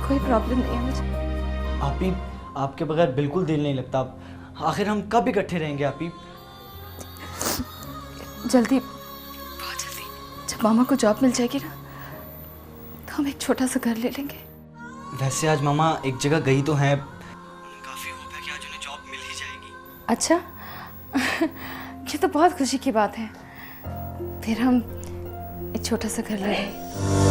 कोई प्रॉब्लम नहीं है मुझे। आपी आपके बगैर बिल्कुल दिल नहीं लगता। आखिर हम कब इकट्ठे रहेंगे आपी? जल्दी, बहुत जल्दी। जब मामा को जॉब मिल जाएगी ना, तो हम एक छोटा सा घर ले लेंगे। वैसे आज मामा एक जगह गई तो हैं, काफी होप है कि आज उन्हें जॉब मिल ही जाएगी। अच्छा ये तो बहुत खुशी की बात है। फिर हम एक छोटा सा घर ले लेंगे।